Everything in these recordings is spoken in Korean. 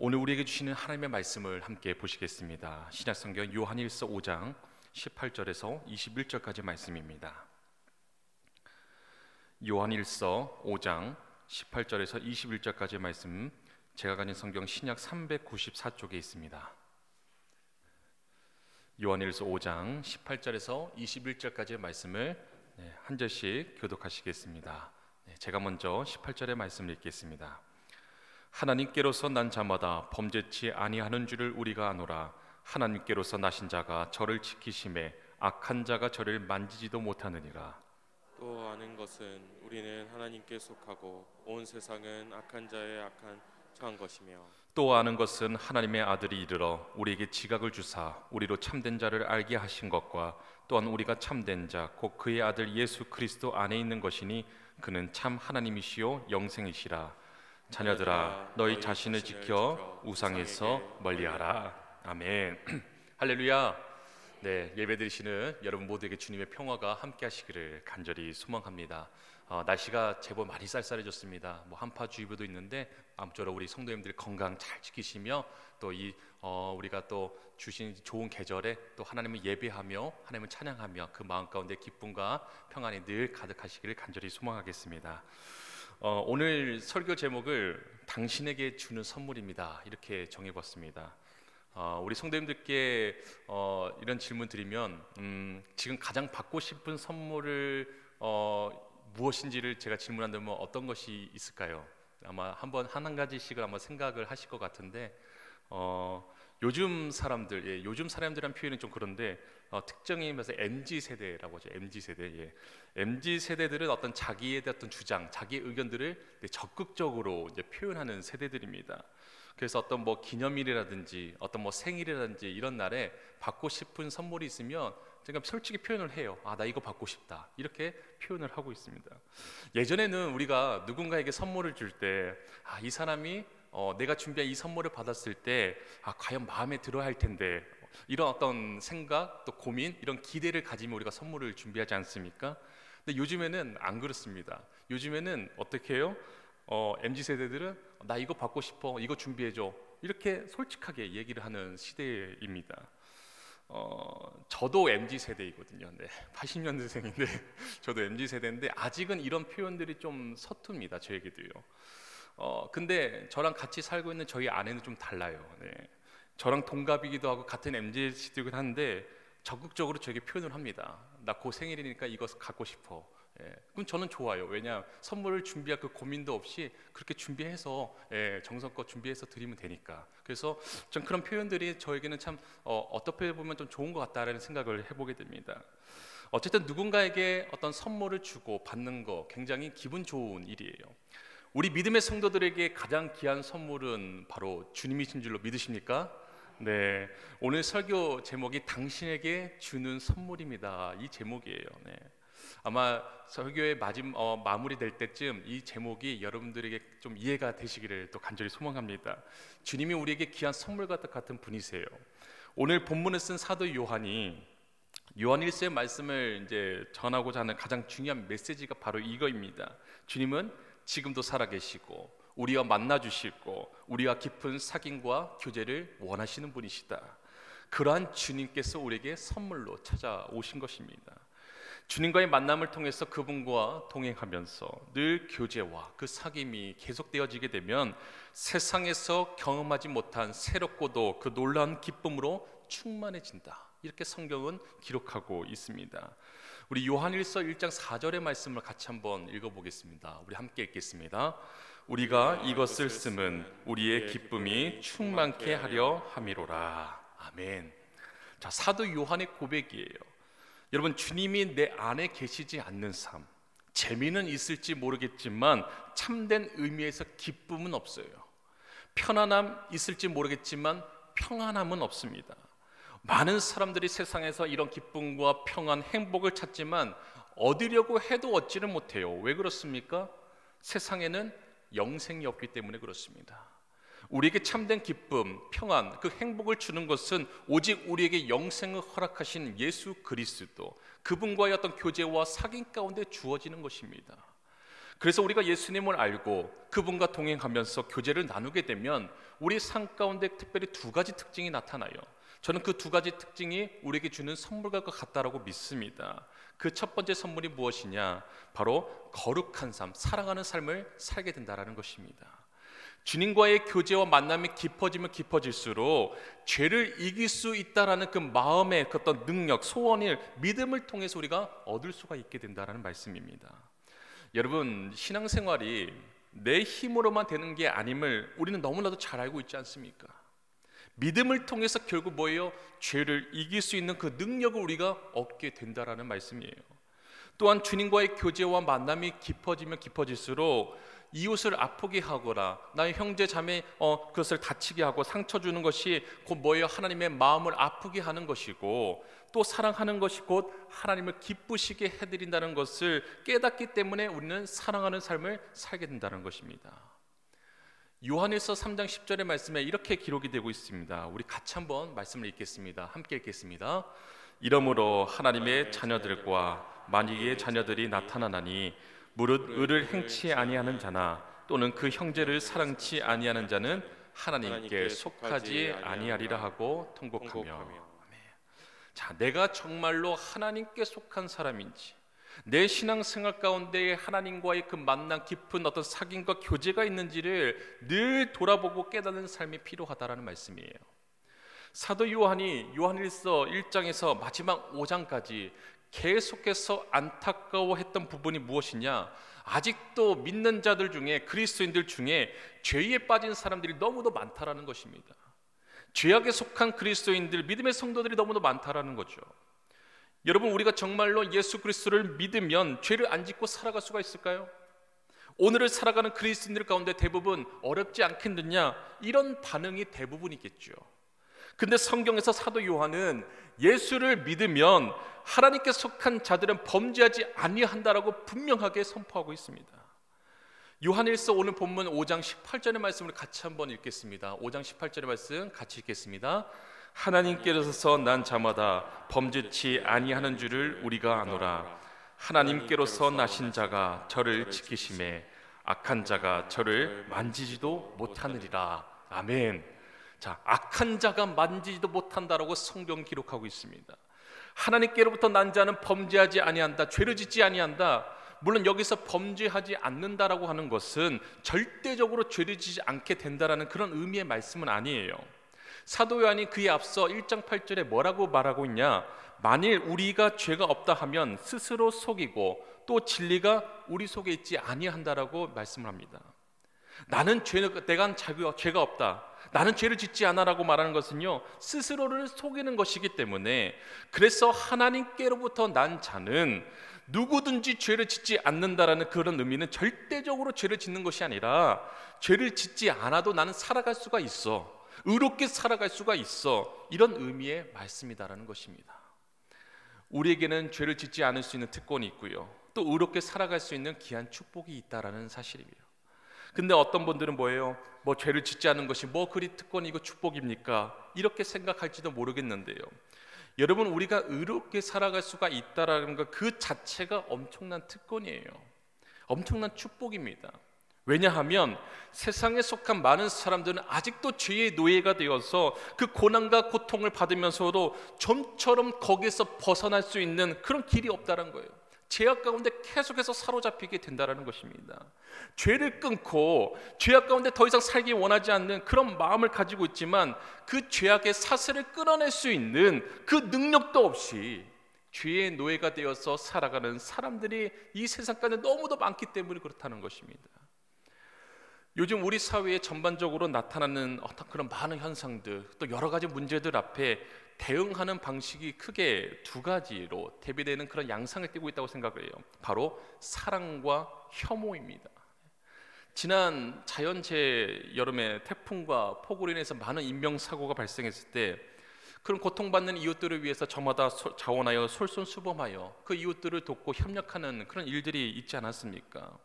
오늘 우리에게 주시는 하나님의 말씀을 함께 보시겠습니다. 신약성경 요한일서 5장 18절에서 21절까지 말씀입니다. 요한일서 5장 18절에서 21절까지 말씀, 제가 가진 성경 신약 394쪽에 있습니다. 요한일서 5장 18절에서 21절까지의 말씀을 한 절씩 교독하시겠습니다. 제가 먼저 18절의 말씀을 읽겠습니다. 하나님께로서 난 자마다 범죄치 아니하는 줄을 우리가 아노라. 하나님께로서 나신 자가 저를 지키심에 악한 자가 저를 만지지도 못하느니라. 또 아는 것은 우리는 하나님께 속하고 온 세상은 악한 자의 악한 처한 것이며, 또 아는 것은 하나님의 아들이 이르러 우리에게 지각을 주사 우리로 참된 자를 알게 하신 것과 또한 우리가 참된 자 곧 그의 아들 예수 그리스도 안에 있는 것이니 그는 참 하나님이시요 영생이시라. 자녀들아, 너희 자신을 지켜 우상에서 멀리하라. 아멘. 할렐루야. 예배드리시는 여러분 모두에게 주님의 평화가 함께 하시기를 간절히 소망합니다. 날씨가 제법 많이 쌀쌀해졌습니다. 한파주의보도 있는데 아무쪼록 우리 성도님들 건강 잘 지키시며 또 우리가 또 주신 좋은 계절에 또 하나님을 예배하며 하나님을 찬양하며 그 마음 가운데 기쁨과 평안이 늘 가득하시기를 간절히 소망하겠습니다. 오늘 설교 제목을 당신에게 주는 선물입니다, 이렇게 정해봤습니다. 우리 성도님들께 이런 질문 드리면 지금 가장 받고 싶은 선물을 무엇인지를 제가 질문한다면 어떤 것이 있을까요? 아마 한 가지씩을 아마 생각을 하실 것 같은데 요즘 사람들이란 표현은 좀 그런데 특정히 말해서 MZ 세대라고 하죠. MZ 세대. MZ 세대들은 어떤 자기에 대한 어떤 주장, 자기의 의견들을 적극적으로 이제 표현하는 세대들입니다. 그래서 어떤 기념일이라든지 어떤 생일이라든지 이런 날에 받고 싶은 선물이 있으면 제가 솔직히 표현을 해요. 나 이거 받고 싶다, 이렇게 표현을 하고 있습니다. 예전에는 우리가 누군가에게 선물을 줄 때 이 사람이 내가 준비한 이 선물을 받았을 때 과연 마음에 들어 할 텐데, 이런 어떤 생각, 또 고민, 이런 기대를 가지면 우리가 선물을 준비하지 않습니까? 근데 요즘에는 안 그렇습니다. 요즘에는 어떻게 해요? MZ세대들은 나 이거 받고 싶어, 이거 준비해줘, 이렇게 솔직하게 얘기를 하는 시대입니다. 저도 MZ세대이거든요. 80년대생인데 저도 MZ세대인데 아직은 이런 표현들이 좀 서툽니다, 저에게도요. 근데 저랑 같이 살고 있는 저희 아내는 좀 달라요. 저랑 동갑이기도 하고 같은 MZ시대이긴 한데 적극적으로 저에게 표현을 합니다. 나 곧 생일이니까 이거 갖고 싶어. 그럼 저는 좋아요. 왜냐, 선물을 준비할 그 고민도 없이 그렇게 준비해서 정성껏 준비해서 드리면 되니까. 그래서 좀 그런 표현들이 저에게는 참 어떻게 보면 좀 좋은 것 같다라는 생각을 해보게 됩니다. 어쨌든 누군가에게 어떤 선물을 주고 받는 거 굉장히 기분 좋은 일이에요. 우리 믿음의 성도들에게 가장 귀한 선물은 바로 주님이신 줄로 믿으십니까? 오늘 설교 제목이 당신에게 주는 선물입니다, 이 제목이에요. 아마 설교의 마무리될 때쯤 이 제목이 여러분들에게 좀 이해가 되시기를 또 간절히 소망합니다. 주님이 우리에게 귀한 선물 같은 분이세요. 오늘 본문을 쓴 사도 요한이 요한일서의 말씀을 이제 전하고자 하는 가장 중요한 메시지가 바로 이거입니다. 주님은 지금도 살아계시고 우리와 만나 주시고 우리와 깊은 사귐과 교제를 원하시는 분이시다. 그러한 주님께서 우리에게 선물로 찾아오신 것입니다. 주님과의 만남을 통해서 그분과 동행하면서 늘 교제와 그 사귐이 계속되어지게 되면 세상에서 경험하지 못한 새롭고도 그 놀라운 기쁨으로 충만해진다, 이렇게 성경은 기록하고 있습니다. 우리 요한일서 1장 4절의 말씀을 같이 한번 읽어보겠습니다. 우리 함께 읽겠습니다. 우리가 이것을 쓰면 우리의 기쁨이 충만케 하려 함이로라. 아멘. 자, 사도 요한의 고백이에요. 여러분, 주님이 내 안에 계시지 않는 삶, 재미는 있을지 모르겠지만 참된 의미에서 기쁨은 없어요. 편안함 있을지 모르겠지만 평안함은 없습니다. 많은 사람들이 세상에서 이런 기쁨과 평안, 행복을 찾지만 얻으려고 해도 얻지를 못해요. 왜 그렇습니까? 세상에는 영생이 없기 때문에 그렇습니다. 우리에게 참된 기쁨, 평안, 그 행복을 주는 것은 오직 우리에게 영생을 허락하신 예수 그리스도, 그분과의 어떤 교제와 사귐 가운데 주어지는 것입니다. 그래서 우리가 예수님을 알고 그분과 동행하면서 교제를 나누게 되면 우리 삶 가운데 특별히 두 가지 특징이 나타나요. 저는 그 두 가지 특징이 우리에게 주는 선물과 같다라고 믿습니다. 그 첫 번째 선물이 무엇이냐? 바로 거룩한 삶, 사랑하는 삶을 살게 된다는 것입니다. 주님과의 교제와 만남이 깊어지면 깊어질수록 죄를 이길 수 있다라는 그 마음의 그 어떤 능력, 소원을 믿음을 통해서 우리가 얻을 수가 있게 된다는 말씀입니다. 여러분, 신앙생활이 내 힘으로만 되는 게 아님을 우리는 너무나도 잘 알고 있지 않습니까? 믿음을 통해서 결국 뭐예요? 죄를 이길 수 있는 그 능력을 우리가 얻게 된다라는 말씀이에요. 또한 주님과의 교제와 만남이 깊어지면 깊어질수록 이웃을 아프게 하거나 나의 형제 자매 그것을 다치게 하고 상처 주는 것이 곧 뭐예요? 하나님의 마음을 아프게 하는 것이고, 또 사랑하는 것이 곧 하나님을 기쁘시게 해드린다는 것을 깨닫기 때문에 우리는 사랑하는 삶을 살게 된다는 것입니다. 요한일서 3장 10절의 말씀에 이렇게 기록이 되고 있습니다. 우리 같이 한번 말씀을 읽겠습니다. 함께 읽겠습니다. 이러므로 하나님의 자녀들과 만유의 자녀들이 나타나나니 무릇 의를 행치 아니하는 자나 또는 그 형제를 사랑치 아니하는 자는 하나님께 속하지 아니하리라 하고 통곡하며. 자, 내가 정말로 하나님께 속한 사람인지, 내 신앙생활 가운데 하나님과의 그 만남 깊은 어떤 사귐과 교제가 있는지를 늘 돌아보고 깨닫는 삶이 필요하다라는 말씀이에요. 사도 요한이 요한일서 1장에서 마지막 5장까지 계속해서 안타까워했던 부분이 무엇이냐? 아직도 믿는 자들 중에, 그리스도인들 중에 죄에 빠진 사람들이 너무도 많다라는 것입니다. 죄악에 속한 그리스도인들, 믿음의 성도들이 너무도 많다라는 거죠. 여러분, 우리가 정말로 예수 그리스도를 믿으면 죄를 안 짓고 살아갈 수가 있을까요? 오늘을 살아가는 그리스도인들 가운데 대부분 어렵지 않겠느냐, 이런 반응이 대부분이겠죠. 근데 성경에서 사도 요한은 예수를 믿으면 하나님께 속한 자들은 범죄하지 아니한다라고 분명하게 선포하고 있습니다. 요한일서 오늘 본문 5장 18절의 말씀을 같이 한번 읽겠습니다. 5장 18절의 말씀 같이 읽겠습니다. 하나님께로서 난 자마다 범죄치 아니하는 줄을 우리가 아노라. 하나님께로서 나신 자가 저를 지키심에 악한 자가 저를 만지지도 못하느니라. 아멘. 자, 악한 자가 만지지도 못한다라고 성경 기록하고 있습니다. 하나님께로부터 난 자는 범죄하지 아니한다, 죄를 짓지 아니한다. 물론 여기서 범죄하지 않는다라고 하는 것은 절대적으로 죄를 짓지 않게 된다라는 그런 의미의 말씀은 아니에요. 사도 요한이 그에 앞서 1장 8절에 뭐라고 말하고 있냐? 만일 우리가 죄가 없다 하면 스스로 속이고 또 진리가 우리 속에 있지 아니한다라고 말씀을 합니다. 내가 죄가 없다, 나는 죄를 짓지 않아라고 말하는 것은요, 스스로를 속이는 것이기 때문에, 그래서 하나님께로부터 난 자는 누구든지 죄를 짓지 않는다라는 그런 의미는 절대적으로 죄를 짓는 것이 아니라, 죄를 짓지 않아도 나는 살아갈 수가 있어, 의롭게 살아갈 수가 있어, 이런 의미의 말씀이다라는 것입니다. 우리에게는 죄를 짓지 않을 수 있는 특권이 있고요, 또 의롭게 살아갈 수 있는 귀한 축복이 있다라는 사실이에요. 근데 어떤 분들은 뭐예요? 뭐 죄를 짓지 않는 것이 뭐 그리 특권이고 축복입니까? 이렇게 생각할지도 모르겠는데요, 여러분, 우리가 의롭게 살아갈 수가 있다라는 것 그 자체가 엄청난 특권이에요. 엄청난 축복입니다. 왜냐하면 세상에 속한 많은 사람들은 아직도 죄의 노예가 되어서 그 고난과 고통을 받으면서도 좀처럼 거기에서 벗어날 수 있는 그런 길이 없다는 거예요. 죄악 가운데 계속해서 사로잡히게 된다는 것입니다. 죄를 끊고 죄악 가운데 더 이상 살기 원하지 않는 그런 마음을 가지고 있지만, 그 죄악의 사슬을 끊어낼 수 있는 그 능력도 없이 죄의 노예가 되어서 살아가는 사람들이 이 세상 가운데 너무도 많기 때문에 그렇다는 것입니다. 요즘 우리 사회에 전반적으로 나타나는 어떤 그런 많은 현상들, 또 여러 가지 문제들 앞에 대응하는 방식이 크게 두 가지로 대비되는 그런 양상을 띠고 있다고 생각을 해요. 바로 사랑과 혐오입니다. 지난 자연재해 여름에 태풍과 폭우로 인해서 많은 인명사고가 발생했을 때, 그런 고통받는 이웃들을 위해서 저마다 자원하여 솔선수범하여 그 이웃들을 돕고 협력하는 그런 일들이 있지 않았습니까?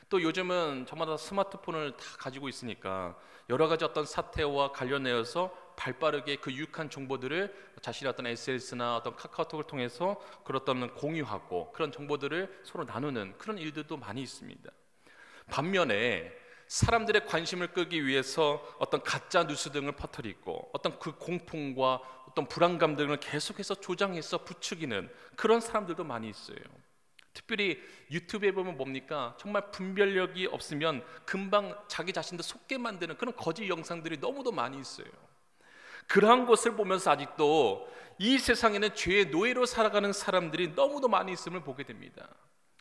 또 요즘은 저마다 스마트폰을 다 가지고 있으니까 여러 가지 어떤 사태와 관련되어서 발빠르게 그 유익한 정보들을 자신의 어떤 SNS나 어떤 카카오톡을 통해서 그런 어떤 공유하고 그런 정보들을 서로 나누는 그런 일들도 많이 있습니다. 반면에 사람들의 관심을 끄기 위해서 어떤 가짜 뉴스 등을 퍼뜨리고 어떤 그 공포과 어떤 불안감 등을 계속해서 조장해서 부추기는 그런 사람들도 많이 있어요. 특별히 유튜브에 보면 뭡니까? 정말 분별력이 없으면 금방 자기 자신도 속게 만드는 그런 거짓 영상들이 너무도 많이 있어요. 그러한 것을 보면서 아직도 이 세상에는 죄의 노예로 살아가는 사람들이 너무도 많이 있음을 보게 됩니다.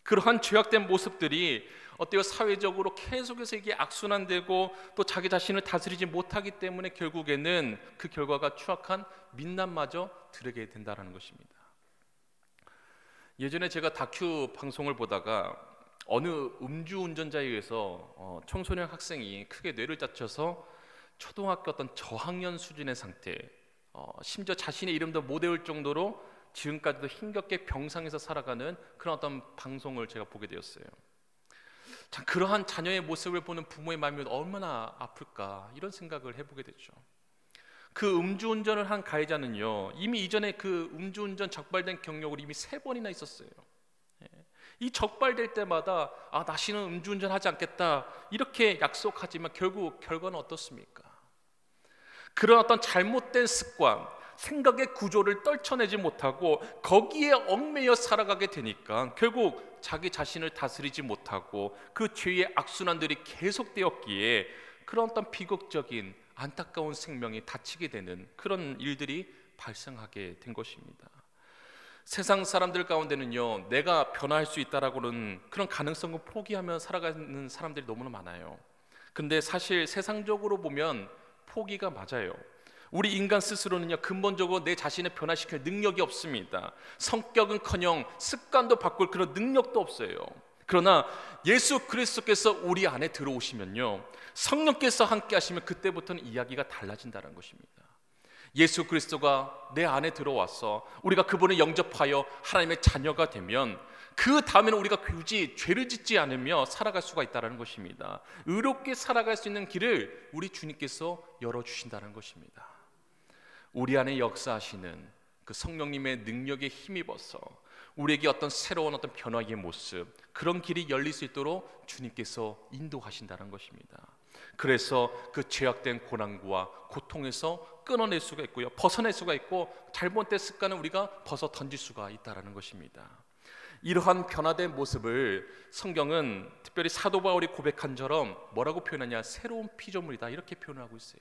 그러한 죄악된 모습들이 어때요? 사회적으로 계속해서 이게 악순환되고 또 자기 자신을 다스리지 못하기 때문에 결국에는 그 결과가 추악한 민낯마저 드러게 된다는 것입니다. 예전에 제가 다큐 방송을 보다가 어느 음주운전자에 의해서 청소년 학생이 크게 뇌를 다쳐서 초등학교 어떤 저학년 수준의 상태, 심지어 자신의 이름도 못 외울 정도로 지금까지도 힘겹게 병상에서 살아가는 그런 어떤 방송을 제가 보게 되었어요. 참, 그러한 자녀의 모습을 보는 부모의 마음이 얼마나 아플까 이런 생각을 해보게 되죠. 그 음주운전을 한 가해자는요, 이미 이전에 그 음주운전 적발된 경력을 이미 3번이나 있었어요. 이 적발될 때마다 다시는 음주운전하지 않겠다 이렇게 약속하지만 결국 결과는 어떻습니까? 그런 어떤 잘못된 습관, 생각의 구조를 떨쳐내지 못하고 거기에 얽매여 살아가게 되니까 결국 자기 자신을 다스리지 못하고 그 죄의 악순환들이 계속되었기에 그런 어떤 비극적인 안타까운 생명이 다치게 되는 그런 일들이 발생하게 된 것입니다. 세상 사람들 가운데는요, 내가 변화할 수 있다라고는 그런 가능성을 포기하며 살아가는 사람들이 너무나 많아요. 근데 사실 세상적으로 보면 포기가 맞아요. 우리 인간 스스로는요, 근본적으로 내 자신을 변화시킬 능력이 없습니다. 성격은커녕 습관도 바꿀 그런 능력도 없어요. 그러나 예수 그리스도께서 우리 안에 들어오시면요, 성령께서 함께 하시면 그때부터는 이야기가 달라진다는 것입니다. 예수 그리스도가 내 안에 들어와서 우리가 그분을 영접하여 하나님의 자녀가 되면 그 다음에는 우리가 굳이 죄를 짓지 않으며 살아갈 수가 있다는 것입니다. 의롭게 살아갈 수 있는 길을 우리 주님께서 열어주신다는 것입니다. 우리 안에 역사하시는 그 성령님의 능력에 힘입어서 우리에게 어떤 새로운 어떤 변화의 모습, 그런 길이 열릴 수 있도록 주님께서 인도하신다는 것입니다. 그래서 그 죄악된 고난과 고통에서 끊어낼 수가 있고요, 벗어낼 수가 있고 잘못된 습관을 우리가 벗어 던질 수가 있다는 것입니다. 이러한 변화된 모습을 성경은 특별히 사도 바울이 고백한처럼 뭐라고 표현하냐, 새로운 피조물이다 이렇게 표현하고 있어요.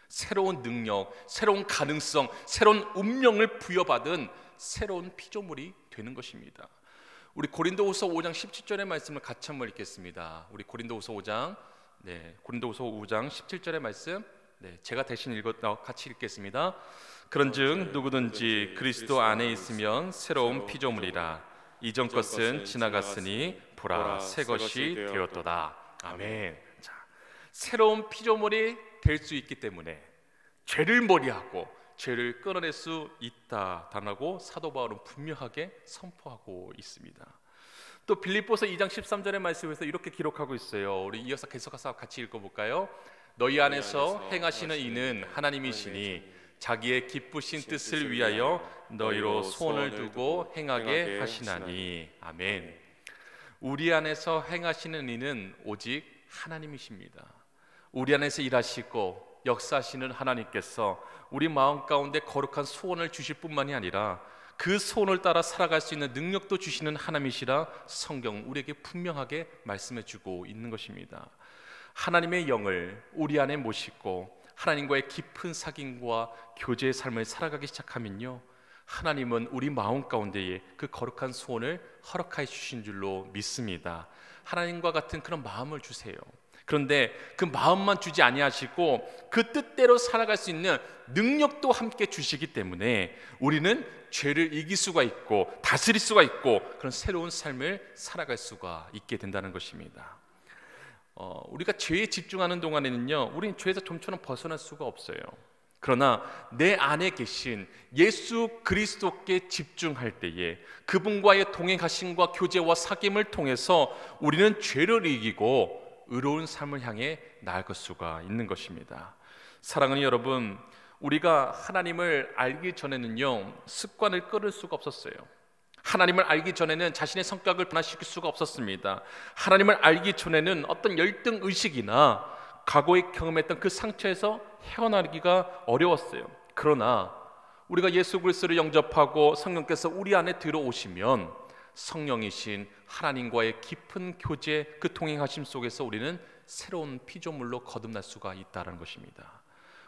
새로운 능력, 새로운 가능성, 새로운 운명을 부여받은 새로운 피조물이 되는 것입니다. 우리 고린도후서 5장 17절의 말씀을 같이 한번 읽겠습니다. 우리 고린도후서 5장 17절의 말씀, 제가 대신 같이 읽겠습니다. 그런즉 누구든지 그리스도 안에 있으면 새로운 피조물이라. 이전 것은 지나갔으니 보라 새 것이 되었도다. 아멘. 자, 새로운 피조물이 될 수 있기 때문에 죄를 머리하고 죄를 끊어낼 수 있다라고 사도 바울은 분명하게 선포하고 있습니다. 또 빌립보서 2장 13절의 말씀에서 이렇게 기록하고 있어요. 우리 이어서 계속해서 같이 읽어볼까요? 너희 안에서 행하시는 이는 하나님이시니 자기의 기쁘신 뜻을 위하여 너희로 소원을 두고 행하게 하시나니. 아멘. 우리 안에서 행하시는 이는 오직 하나님이십니다. 우리 안에서 일하시고 역사하시는 하나님께서 우리 마음 가운데 거룩한 소원을 주실 뿐만이 아니라 그 소원을 따라 살아갈 수 있는 능력도 주시는 하나님이시라 성경 우리에게 분명하게 말씀해주고 있는 것입니다. 하나님의 영을 우리 안에 모시고 하나님과의 깊은 사귐과 교제의 삶을 살아가기 시작하면요, 하나님은 우리 마음 가운데에 그 거룩한 소원을 허락하여 주신 줄로 믿습니다. 하나님과 같은 그런 마음을 주세요. 그런데 그 마음만 주지 아니하시고 그 뜻대로 살아갈 수 있는 능력도 함께 주시기 때문에 우리는 죄를 이길 수가 있고 다스릴 수가 있고 그런 새로운 삶을 살아갈 수가 있게 된다는 것입니다. 우리가 죄에 집중하는 동안에는요, 우리는 죄에서 좀처럼 벗어날 수가 없어요. 그러나 내 안에 계신 예수 그리스도께 집중할 때에 그분과의 동행하심과 교제와 사귐을 통해서 우리는 죄를 이기고 의로운 삶을 향해 나아갈 수가 있는 것입니다. 사랑하는 여러분, 우리가 하나님을 알기 전에는요, 습관을 끊을 수가 없었어요. 하나님을 알기 전에는 자신의 성격을 변화시킬 수가 없었습니다. 하나님을 알기 전에는 어떤 열등 의식이나 과거에 경험했던 그 상처에서 헤어나기가 어려웠어요. 그러나 우리가 예수 그리스도를 영접하고 성령께서 우리 안에 들어오시면 성령이신 하나님과의 깊은 교제, 그 동행하심 속에서 우리는 새로운 피조물로 거듭날 수가 있다는 것입니다.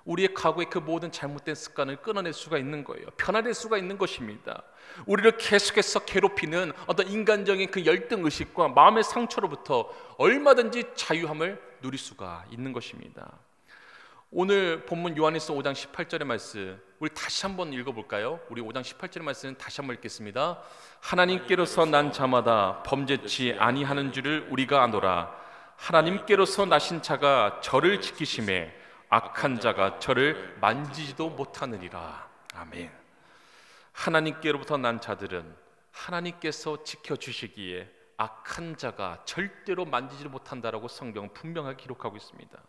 우리의 과거의 그 모든 잘못된 습관을 끊어낼 수가 있는 거예요. 변화될 수가 있는 것입니다. 우리를 계속해서 괴롭히는 어떤 인간적인 그 열등의식과 마음의 상처로부터 얼마든지 자유함을 누릴 수가 있는 것입니다. 오늘 본문 요한일서 5장 18절의 말씀 우리 다시 한번 읽어볼까요? 우리 5장 18절의 말씀 다시 한번 읽겠습니다. 하나님께로서 난 자마다 범죄치 아니하는 줄을 우리가 아노라. 하나님께로서 나신 자가 저를 지키심에 악한 자가 저를 만지지도 못하느니라. 아멘. 하나님께로부터 난 자들은 하나님께서 지켜주시기에 악한 자가 절대로 만지지 못한다라고 성경은 분명하게 기록하고 있습니다.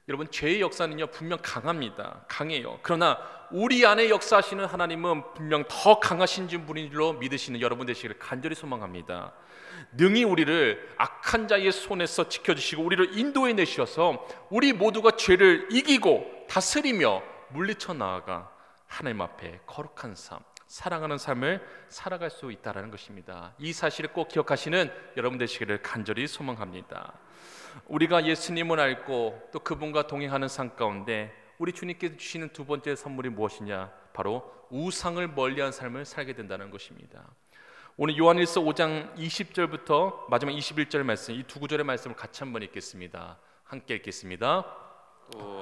여러분, 죄의 역사는요 분명 강합니다. 강해요. 그러나 우리 안에 역사하시는 하나님은 분명 더 강하신 분인 줄로 믿으시는 여러분 되시기를 간절히 소망합니다. 능히 우리를 악한 자의 손에서 지켜주시고 우리를 인도해 내셔서 우리 모두가 죄를 이기고 다스리며 물리쳐 나아가 하나님 앞에 거룩한 삶, 사랑하는 삶을 살아갈 수 있다는 것입니다. 이 사실을 꼭 기억하시는 여러분 되시기를 간절히 소망합니다. 우리가 예수님을 알고 또 그분과 동행하는 삶 가운데 우리 주님께서 주시는 두 번째 선물이 무엇이냐? 바로 우상을 멀리한 삶을 살게 된다는 것입니다. 오늘 요한일서 5장 20절부터 마지막 21절 말씀, 이 두 구절의 말씀을 같이 한번 읽겠습니다. 함께 읽겠습니다.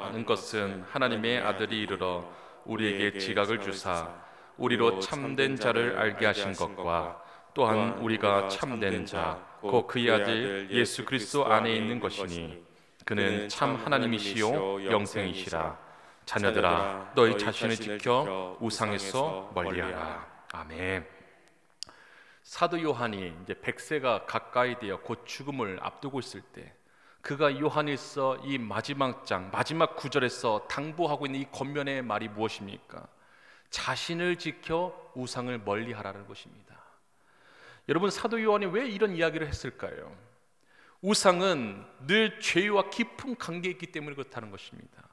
아는 것은 하나님의 아들이 이르러 우리에게 지각을 주사 우리로 참된 자를 알게 하신 것과 또한 우리가 참된 자 곧 그의 아들 예수 그리스도 안에 있는 것이니 그는 참 하나님이시요 영생이시라. 자녀들아 너희 자신을 지켜 우상에서 멀리하라. 아멘. 사도 요한이 이제 100세가 가까이 되어 곧 죽음을 앞두고 있을 때 그가 요한일서 이 마지막 장 마지막 구절에서 당부하고 있는 이 권면의 말이 무엇입니까? 자신을 지켜 우상을 멀리하라는 것입니다. 여러분, 사도 요한이 왜 이런 이야기를 했을까요? 우상은 늘 죄와 깊은 관계에 있기 때문에 그렇다는 것입니다.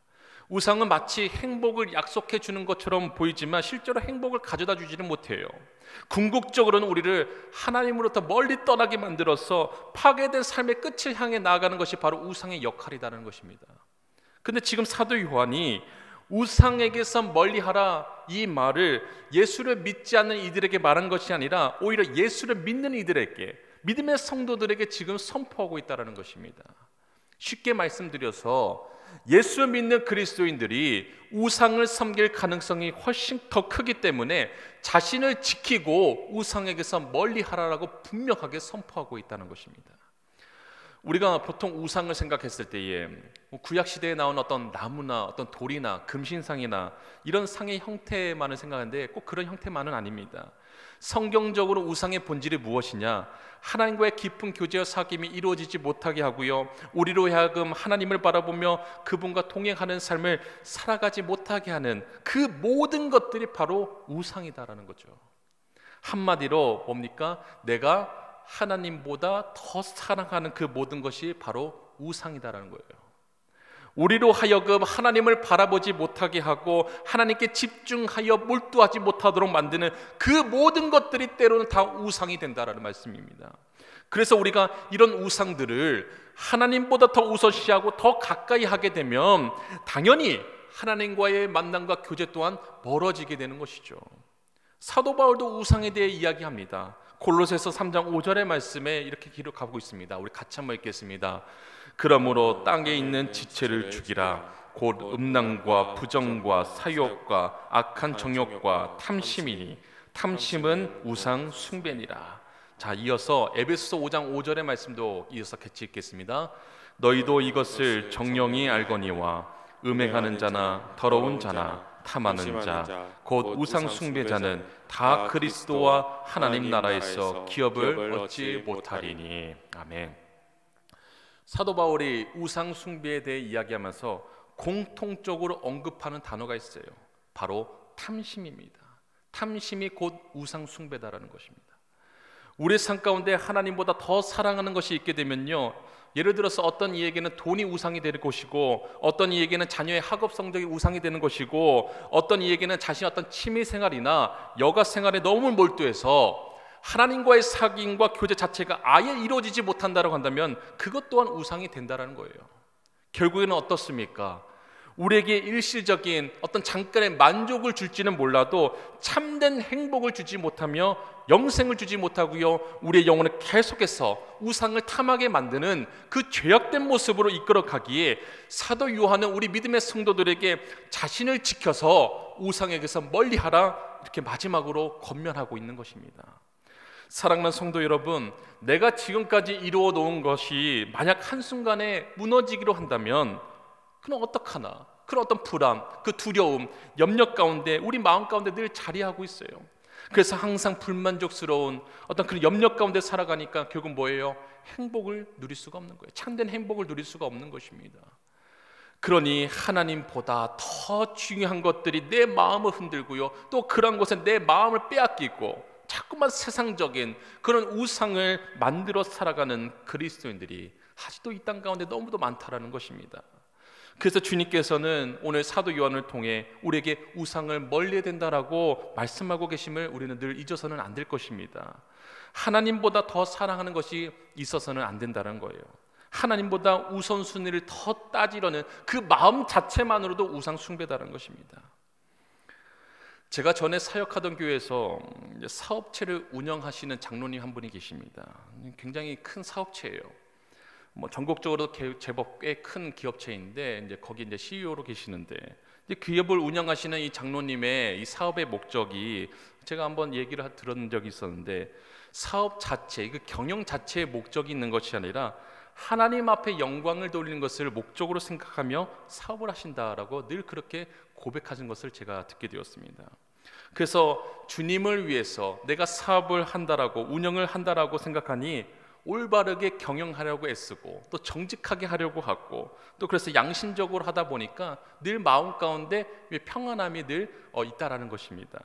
우상은 마치 행복을 약속해 주는 것처럼 보이지만 실제로 행복을 가져다 주지는 못해요. 궁극적으로는 우리를 하나님으로부터 멀리 떠나게 만들어서 파괴된 삶의 끝을 향해 나아가는 것이 바로 우상의 역할이라는 것입니다. 근데 지금 사도 요한이 우상에게서 멀리하라 이 말을 예수를 믿지 않는 이들에게 말한 것이 아니라 오히려 예수를 믿는 이들에게, 믿음의 성도들에게 지금 선포하고 있다는 것입니다. 쉽게 말씀드려서 예수 믿는 그리스도인들이 우상을 섬길 가능성이 훨씬 더 크기 때문에 자신을 지키고 우상에게서 멀리하라라고 분명하게 선포하고 있다는 것입니다. 우리가 보통 우상을 생각했을 때에 구약시대에 나온 어떤 나무나 어떤 돌이나 금신상이나 이런 상의 형태만을 생각하는데 꼭 그런 형태만은 아닙니다. 성경적으로 우상의 본질이 무엇이냐? 하나님과의 깊은 교제와 사귐이 이루어지지 못하게 하고요, 우리로 하여금 하나님을 바라보며 그분과 동행하는 삶을 살아가지 못하게 하는 그 모든 것들이 바로 우상이다라는 거죠. 한마디로 뭡니까? 내가 하나님보다 더 사랑하는 그 모든 것이 바로 우상이다라는 거예요. 우리로 하여금 하나님을 바라보지 못하게 하고 하나님께 집중하여 몰두하지 못하도록 만드는 그 모든 것들이 때로는 다 우상이 된다라는 말씀입니다. 그래서 우리가 이런 우상들을 하나님보다 더 우선시하고 더 가까이 하게 되면 당연히 하나님과의 만남과 교제 또한 멀어지게 되는 것이죠. 사도 바울도 우상에 대해 이야기합니다. 골로새서 3장 5절의 말씀에 이렇게 기록하고 있습니다. 우리 같이 한번 읽겠습니다. 그러므로 땅에 있는 지체를 죽이라. 곧 음란과 부정과 사욕과 악한 정욕과 탐심이니 탐심은 우상 숭배니라. 자, 이어서 에베소서 5장 5절의 말씀도 이어서 같이 읽겠습니다. 너희도 이것을 정령이 알거니와 음행하는 자나 더러운 자나 탐하는 자 곧 우상 숭배자는 다 그리스도와 하나님 나라에서 기업을 얻지 못하리니. 아멘. 사도 바울이 우상 숭배에 대해 이야기하면서 공통적으로 언급하는 단어가 있어요. 바로 탐심입니다. 탐심이 곧 우상 숭배다라는 것입니다. 우리의 삶 가운데 하나님보다 더 사랑하는 것이 있게 되면요, 예를 들어서 어떤 이에게는 돈이 우상이 되는 것이고, 어떤 이에게는 자녀의 학업 성적이 우상이 되는 것이고, 어떤 이에게는 자신의 어떤 취미 생활이나 여가 생활에 너무 몰두해서 하나님과의 사귐과 교제 자체가 아예 이루어지지 못한다고 한다면 그것 또한 우상이 된다는 거예요. 결국에는 어떻습니까? 우리에게 일시적인 어떤 잠깐의 만족을 줄지는 몰라도 참된 행복을 주지 못하며 영생을 주지 못하고요, 우리의 영혼을 계속해서 우상을 탐하게 만드는 그 죄악된 모습으로 이끌어가기에 사도 요한은 우리 믿음의 성도들에게 자신을 지켜서 우상에게서 멀리하라, 이렇게 마지막으로 권면하고 있는 것입니다. 사랑하는 성도 여러분, 내가 지금까지 이루어 놓은 것이 만약 한순간에 무너지기로 한다면 그럼 어떡하나? 그런 어떤 불안, 그 두려움, 염려 가운데 우리 마음 가운데 늘 자리하고 있어요. 그래서 항상 불만족스러운 어떤 그런 염려 가운데 살아가니까 결국 뭐예요? 행복을 누릴 수가 없는 거예요. 참된 행복을 누릴 수가 없는 것입니다. 그러니 하나님보다 더 중요한 것들이 내 마음을 흔들고요, 또 그런 것에 내 마음을 빼앗기고 자꾸만 세상적인 그런 우상을 만들어 살아가는 그리스도인들이 아직도 이 땅 가운데 너무도 많다라는 것입니다. 그래서 주님께서는 오늘 사도 요한을 통해 우리에게 우상을 멀리해야 된다라고 말씀하고 계심을 우리는 늘 잊어서는 안 될 것입니다. 하나님보다 더 사랑하는 것이 있어서는 안 된다는 거예요. 하나님보다 우선순위를 더 따지려는 그 마음 자체만으로도 우상 숭배다는 것입니다. 제가 전에 사역하던 교회에서 사업체를 운영하시는 장로님 한 분이 계십니다. 굉장히 큰 사업체예요. 전국적으로 제법 꽤 큰 기업체인데 이제 거기 이제 CEO로 계시는데, 이제 기업을 운영하시는 이 장로님의 이 사업의 목적이, 제가 한번 얘기를 들은 적이 있었는데, 사업 자체, 그 경영 자체의 목적이 있는 것이 아니라 하나님 앞에 영광을 돌리는 것을 목적으로 생각하며 사업을 하신다라고 늘 그렇게 고백하신 것을 제가 듣게 되었습니다. 그래서 주님을 위해서 내가 사업을 한다라고, 운영을 한다라고 생각하니 올바르게 경영하려고 애쓰고 또 정직하게 하려고 하고, 또 그래서 양심적으로 하다 보니까 늘 마음 가운데 평안함이 늘 있다라는 것입니다.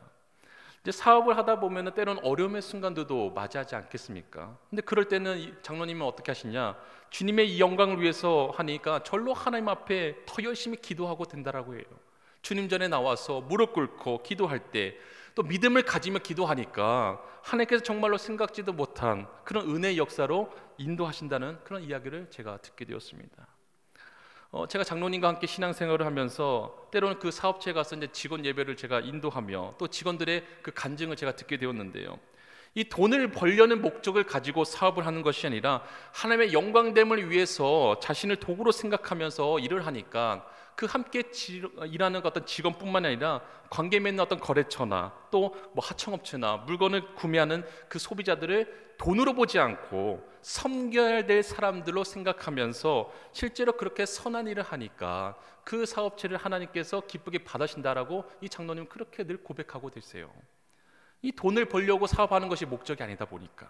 이제 사업을 하다 보면 때로는 어려움의 순간들도 맞이하지 않겠습니까? 근데 그럴 때는 이 장로님은 어떻게 하시냐, 주님의 이 영광을 위해서 하니까 절로 하나님 앞에 더 열심히 기도하고 된다라고 해요. 주님 전에 나와서 무릎 꿇고 기도할 때 또 믿음을 가지며 기도하니까 하나님께서 정말로 생각지도 못한 그런 은혜의 역사로 인도하신다는 그런 이야기를 제가 듣게 되었습니다. 제가 장로님과 함께 신앙생활을 하면서 때로는 그 사업체에 가서 이제 직원 예배를 제가 인도하며 또 직원들의 그 간증을 제가 듣게 되었는데요, 이 돈을 벌려는 목적을 가지고 사업을 하는 것이 아니라 하나님의 영광됨을 위해서 자신을 도구로 생각하면서 일을 하니까 그 함께 일하는 어떤 직원뿐만 아니라 관계 맺는 어떤 거래처나 또 하청업체나 물건을 구매하는 그 소비자들을 돈으로 보지 않고 섬겨야 될 사람들로 생각하면서 실제로 그렇게 선한 일을 하니까 그 사업체를 하나님께서 기쁘게 받으신다라고 이 장로님 그렇게 늘 고백하고 계세요. 이 돈을 벌려고 사업하는 것이 목적이 아니다 보니까,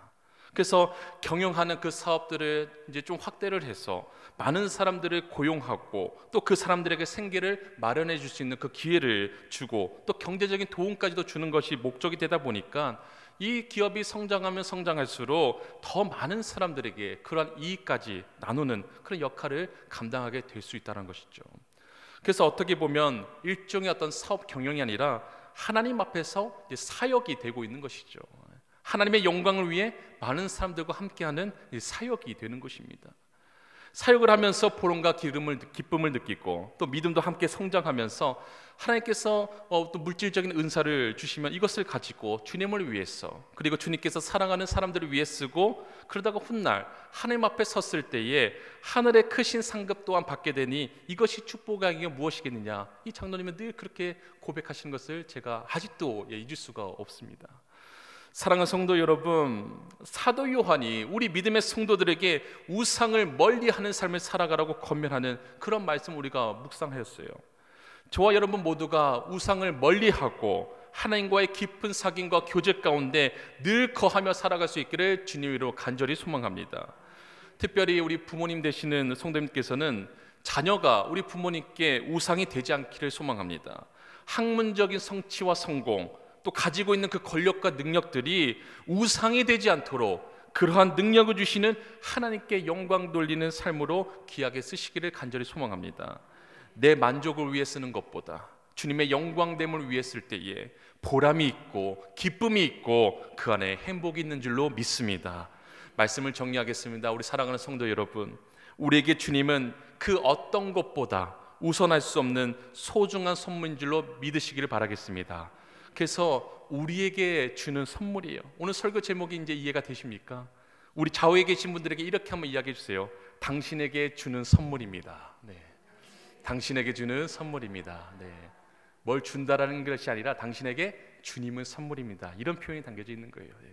그래서 경영하는 그 사업들을 이제 좀 확대를 해서 많은 사람들을 고용하고 또 그 사람들에게 생계를 마련해 줄 수 있는 그 기회를 주고 또 경제적인 도움까지도 주는 것이 목적이 되다 보니까 이 기업이 성장하면 성장할수록 더 많은 사람들에게 그러한 이익까지 나누는 그런 역할을 감당하게 될 수 있다는 것이죠. 그래서 어떻게 보면 일종의 어떤 사업 경영이 아니라 하나님 앞에서 사역이 되고 있는 것이죠. 하나님의 영광을 위해 많은 사람들과 함께하는 사역이 되는 것입니다. 사역을 하면서 보람과 기쁨을 느끼고 또 믿음도 함께 성장하면서 하나님께서 또 물질적인 은사를 주시면 이것을 가지고 주님을 위해서, 그리고 주님께서 사랑하는 사람들을 위해 쓰고, 그러다가 훗날 하나님 앞에 섰을 때에 하늘의 크신 상급 또한 받게 되니 이것이 축복이 무엇이겠느냐, 이 장로님은 늘 그렇게 고백하시는 것을 제가 아직도 잊을 수가 없습니다. 사랑하는 성도 여러분, 사도 요한이 우리 믿음의 성도들에게 우상을 멀리하는 삶을 살아가라고 권면하는 그런 말씀 우리가 묵상하였어요. 저와 여러분 모두가 우상을 멀리하고 하나님과의 깊은 사귐과 교제 가운데 늘 거하며 살아갈 수 있기를 주님으로 간절히 소망합니다. 특별히 우리 부모님 되시는 성도님께서는 자녀가 우리 부모님께 우상이 되지 않기를 소망합니다. 학문적인 성취와 성공, 또 가지고 있는 그 권력과 능력들이 우상이 되지 않도록 그러한 능력을 주시는 하나님께 영광 돌리는 삶으로 귀하게 쓰시기를 간절히 소망합니다. 내 만족을 위해 쓰는 것보다 주님의 영광됨을 위해 쓸 때에 보람이 있고 기쁨이 있고 그 안에 행복이 있는 줄로 믿습니다. 말씀을 정리하겠습니다. 우리 사랑하는 성도 여러분, 우리에게 주님은 그 어떤 것보다 우선할 수 없는 소중한 선물인 줄로 믿으시기를 바라겠습니다. 그래서 우리에게 주는 선물이에요. 오늘 설교 제목이 이제 이해가 되십니까? 우리 좌우에 계신 분들에게 이렇게 한번 이야기해 주세요. 당신에게 주는 선물입니다. 네. 당신에게 주는 선물입니다. 네. 뭘 준다라는 것이 아니라 당신에게 주님은 선물입니다. 이런 표현이 담겨져 있는 거예요. 네.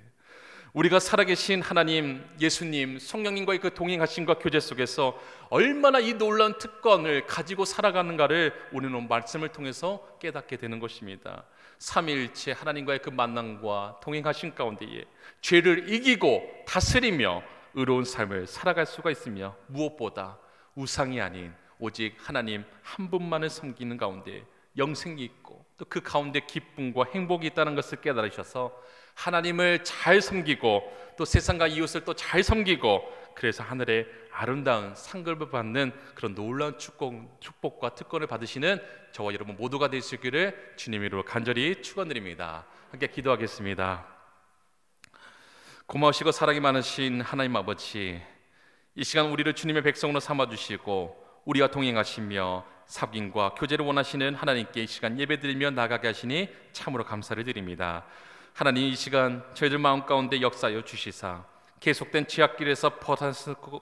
우리가 살아계신 하나님, 예수님, 성령님과의 그 동행하심과 교제 속에서 얼마나 이 놀라운 특권을 가지고 살아가는가를 우리는 말씀을 통해서 깨닫게 되는 것입니다. 삼위일체 하나님과의 그 만남과 동행하심 가운데에 죄를 이기고 다스리며 의로운 삶을 살아갈 수가 있으며 무엇보다 우상이 아닌 오직 하나님 한 분만을 섬기는 가운데 영생이 있고 또 그 가운데 기쁨과 행복이 있다는 것을 깨달으셔서 하나님을 잘 섬기고 또 세상과 이웃을 또 잘 섬기고 그래서 하늘의 아름다운 상급을 받는 그런 놀라운 축복과 특권을 받으시는 저와 여러분 모두가 되시기를 주님 이름으로 간절히 축원드립니다. 함께 기도하겠습니다. 고마우시고 사랑이 많으신 하나님 아버지, 이 시간 우리를 주님의 백성으로 삼아주시고 우리와 동행하시며 사귐과 교제를 원하시는 하나님께 이 시간 예배드리며 나가게 하시니 참으로 감사를 드립니다. 하나님, 이 시간 저희들 마음 가운데 역사하여 주시사 계속된 죄악길에서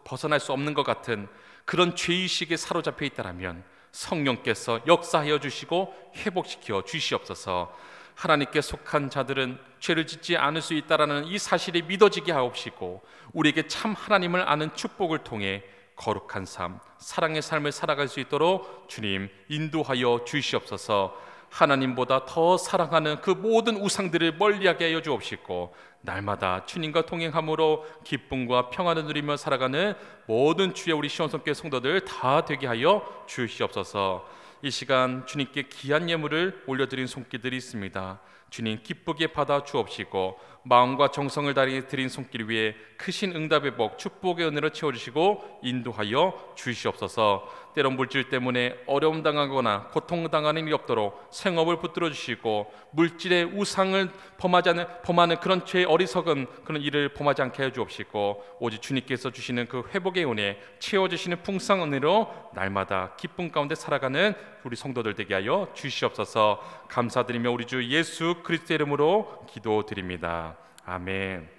벗어날 수 없는 것 같은 그런 죄의식에 사로잡혀 있다라면 성령께서 역사하여 주시고 회복시켜 주시옵소서. 하나님께 속한 자들은 죄를 짓지 않을 수 있다라는 이 사실이 믿어지게 하옵시고 우리에게 참 하나님을 아는 축복을 통해 거룩한 삶, 사랑의 삶을 살아갈 수 있도록 주님 인도하여 주시옵소서. 하나님보다 더 사랑하는 그 모든 우상들을 멀리하게 하여 주옵시고 날마다 주님과 동행함으로 기쁨과 평안을 누리며 살아가는 모든 주의 우리 시온성교회 성도들 다 되게 하여 주시옵소서. 이 시간 주님께 귀한 예물을 올려드린 손길들이 있습니다. 주님 기쁘게 받아 주옵시고 마음과 정성을 다해 드린 손길 위에 크신 응답의 복 축복의 은혜로 채워주시고 인도하여 주시옵소서. 때론 물질 때문에 어려움 당하거나 고통 당하는 일이 없도록 생업을 붙들어 주시고 물질의 우상을 범하는 그런 죄의 어리석은 그런 일을 범하지 않게 해 주옵시고 오직 주님께서 주시는 그 회복의 은혜 채워주시는 풍성 은혜로 날마다 기쁨 가운데 살아가는 우리 성도들 되게 하여 주시옵소서. 감사드리며 우리 주 예수 그리스도의 이름으로 기도드립니다. 아멘.